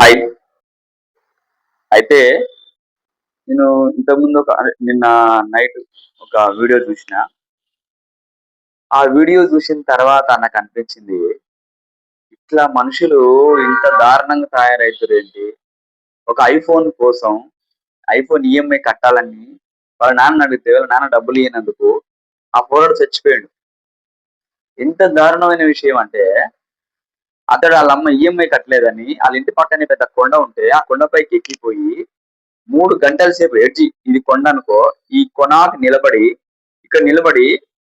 Hi. అయితే నేను ఇంతకుముందు నిన్న నైట్ ఒక వీడియో చూసిన. ఆ వీడియో చూసిన తర్వాత నాకు అనిపించింది, ఇట్లా మనుషులు ఇంత దారుణంగా తయారైతురేంటి? ఒక ఐఫోన్ కోసం ఐఫోన్ ఈఎంఐ కట్టాలని వాళ్ళ నాన్నని అడిగితే, వాళ్ళ నాన్న డబ్బులు ఇయ్యనందుకు ఆ పోరాడు చచ్చిపోయాడు. ఎంత దారుణమైన విషయం అంటే, అతడు ఆళ్ళ అమ్మ ఈఎంఐ కట్టలేదని ఆళ్ళ ఇంటి పక్కనే పెద్ద కొండ ఉంటే, ఆ కొండపైకి ఎక్కిపోయి 3 గంటల సేపు ఇది కొండ అనుకో. ఈ కొనాకు నిలబడి, ఇక్కడ నిలబడి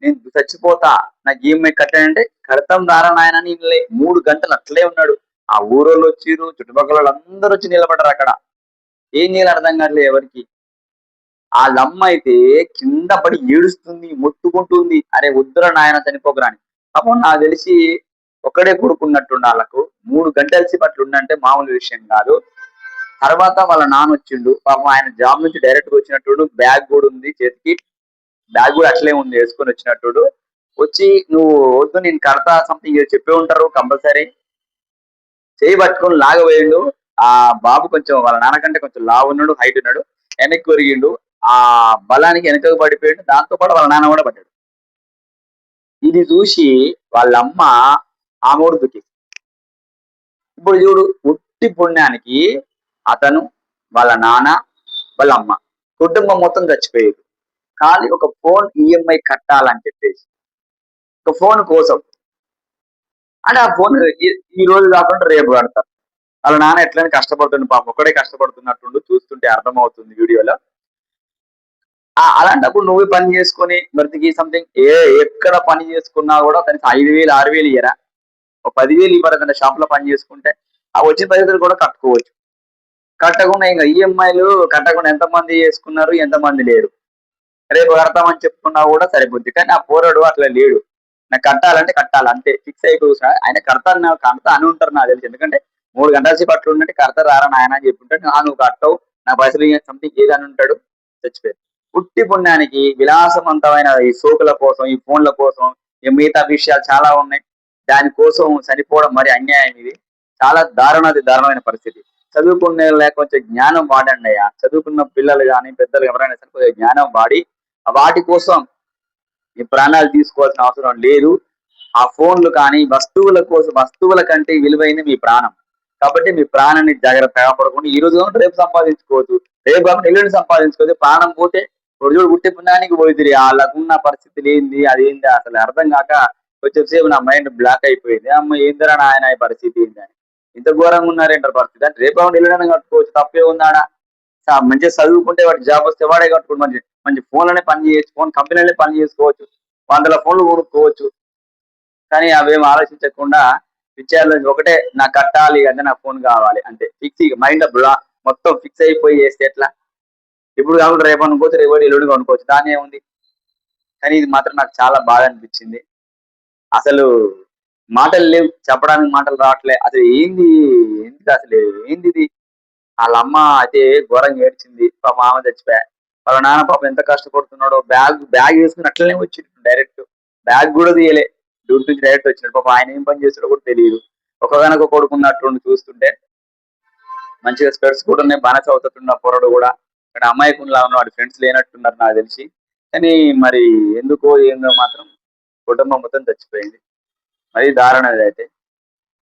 నేను చచ్చిపోతా. నాకు ఈఎంఐ కట్టానంటే, కడతాం రారా నాయనా అని 3 గంటలు అట్లే ఉన్నాడు. ఆ ఊరోళ్ళు వచ్చిర్రు, చుట్టుపక్కలోళ్ళందరూ వచ్చి నిలబడ్డారు అక్కడ. ఏం చేయాలో అర్థం కావట్లేదు ఎవరికీ. ఆళ్ళమ్మ అయితే కింద పడి ఏడుస్తుంది, మొత్తుకుంటుంది. అరే వద్దురా నాయన చనిపోకురా అని. పాపం నాకు తెలిసి ఒక్కడే కొడుకున్నట్టుండు ఆళ్ళకు. 3 గంటల సేపు అట్లుండంటే మామూలు విషయం కాదు. తర్వాత వాళ్ళ నాన్న వచ్చిండు. పాపం ఆయన జాబ్ నుంచి డైరెక్ట్‌గా వచ్చినట్టుండు. బ్యాగ్ కూడా ఉంది చేతికి. బ్యాగ్ కూడా అట్లే ఉంది ఏసుకొని వచ్చినట్టుండు. వచ్చి "నువ్వు వద్దు నేను కడతా" సంథింగ్ ఏదో చెప్పే ఉంటారు కంపల్సరీ. చెయ్యి పట్టుకొని లాగబోయిండు. ఆ బాబు కొంచెం వాళ్ళ నాన్న కంటే కొంచెం లావున్నాడు, హైట్ ఉన్నాడు. వెనక్కి ఒరిగిండు. ఆ బలానికి వెనకకి పడిపోయిండు. దాంతో పాటు వాళ్ళ నాన్న కూడా పడ్డాడు. ఇది చూసి వాళ్ళమ్మ ఆమె కూడా దుఃఖించింది. ఇప్పుడు చూడు ఉట్టి పుణ్యానికి అతను, వాళ్ళ నాన్న, వాళ్ళ అమ్మ కుటుంబం మొత్తం చచ్చిపోయారు. ఖాళీ ఒక ఫోన్ ఈఎంఐ కట్టాలని చెప్పేసి. ఒక ఫోన్ కోసం. అంటే ఆ ఫోన్ ఈ రోజు కాకుండా రేపు కడతారు. వాళ్ళ నాన్న ఎట్లైనా కష్టపడుతుండు పాపం. ఒక్కడే కష్టపడుతున్నట్టుండు చూస్తుంటే అర్థమవుతుంది వీడియోలో. అలాంటప్పుడు నువ్వు పని చేసుకొని బ్రతికి సంథింగ్ ఎక్కడ పని చేసుకున్నా కూడా కనీసం 5,000, 6,000 ఇయ్యరా? ఒక 10,000 ఇవ్వరా ఏదైనా షాప్‌లో పని చేసుకుంటే? ఆ వచ్చిన పైసలు కూడా కట్టుకోవచ్చు. కట్టకుండా ఇంక ఈఎంఐలు కట్టకుండా ఎంతమంది చేసుకున్నారు? ఎంతమంది లేరు? రేపు కడతామని చెప్పుకున్నా కూడా సరిపోద్ది. కానీ ఆ పోరాడు అట్లా లేడు. నాకు కట్టాలంటే కట్టాలి అంతే. ఫిక్స్ అయిపోయి కూర్చున్నాడు. ఆయన కడతా అని ఉంటారు నాకు తెలిసి. ఎందుకంటే 3 గంటల సేపు అట్లా ఉండంటే కడతారు రారా నాయనా అని చెప్పుంటాడు. నువ్వు కట్టవు. నా పైసలు సంథింగ్ ఏదని ఉంటాడు. చచ్చిపోయారు. పుట్టి పుణ్యానికి విలాసవంతమైన ఈ సోకుల కోసం, ఈ ఫోన్ల కోసం, ఈ మిగతా విషయాలు చాలా ఉన్నాయి. దానికోసం చనిపోవడం మరి అన్యాయం ఇది. చాలా దారుణమైన పరిస్థితి. చదువుకునే కొంచెం జ్ఞానం వాడండయ్యా. చదువుకున్న పిల్లలు గాని, పెద్దలు ఎవరైనా సరే కొంచెం జ్ఞానం వాడి వాటి కోసం ఈ ప్రాణాలు తీసుకోవాల్సిన అవసరం లేదు. ఆ ఫోన్లు కానీ వస్తువుల కంటే విలువైంది మీ ప్రాణం. కాబట్టి మీ ప్రాణాన్ని జాగ్రత్తగా కాపాడుకోండి. ఈ రోజు కాకుండా రేపు సంపాదించుకోవచ్చు. రేపు కాకుండా ఎల్లుండి సంపాదించుకోవచ్చు. ప్రాణం పోతే ఇప్పుడు పుట్టి పుణ్యానికి పోయిద్ది. ఆళ్ళకున్న పరిస్థితులు ఏంది, అదేంది అసలు అర్థం కాక కొంచెం సేపు నా మైండ్ బ్లాక్ అయిపోయింది. అమ్మ ఏందిరా నాయన ఈ పరిస్థితి ఏంది అని. ఇంత ఘోరంగా ఉన్నారేంటారు పరిస్థితి. అంటే రేపు కాకుండా ఎల్లుండి కట్టుకోవచ్చు. తప్పే ఉందాడా? మంచిగా చదువుకుంటే వాడికి జాబ్ వస్తే వాడే కట్టుకోడు. మంచి మంచి ఫోన్‌లోనే పని చేయొచ్చు. ఫోన్ కంపెనీలోనే పని చేసుకోవచ్చు. వందల ఫోన్లు కొనుక్కోవచ్చు. కానీ అవేం ఆలోచించకుండా పిచ్చారులో ఒకటే నాకు కట్టాలి అంటే నాకు ఫోన్ కావాలి అంతే. మైండ్ మొత్తం ఫిక్స్ అయిపోయి చేస్తే ఎట్లా? ఇప్పుడు కాకుండా రేపు అనుకోవచ్చు, రేపు ఎల్లుండి కొనుక్కోవచ్చు. దాని ఏముంది? కానీ ఇది మాత్రం నాకు చాలా బాధ అనిపించింది. అసలు మాటలు లేవు. చెప్పడానికి మాటలు రావట్లే. అసలు ఏంది? ఎందుకు అసలు ఏందిది? ఆళ్ళమ్మ అయితే ఘోరంగా ఏడ్చింది. పాపం ఆమె చచ్చిపాయే. వాళ్ళ నాన్న పాపం ఎంత కష్టపడుతున్నాడో బ్యాగ్ యేసుకొని అట్లనే వచ్చిండు డైరెక్ట్. బ్యాగ్ గూడా తీయలే. డ్యూటీ నుంచి డైరెక్ట్ వచ్చినాడు. పాపం ఆయన ఏం పని చేస్తాడో కూడా తెలీదు. ఒక్కగానొక కొడుకున్నట్టుండి చూస్తుంటే. మంచిగా స్పెట్స్ కూడా ఉన్నాయి. బానే చదువుతట్టున్న పోరడు గూడా. కానీ అమాయకునిలా ఉన్నాడు. వాడి ఫ్రెండ్స్ లేనట్టున్నారు నాకు తెలిసి. కానీ మరి ఎందుకో ఏందో మాత్రం కుటుంబం మొత్తం చచ్చిపోయింది. మరీ దారుణం ఇదైతే.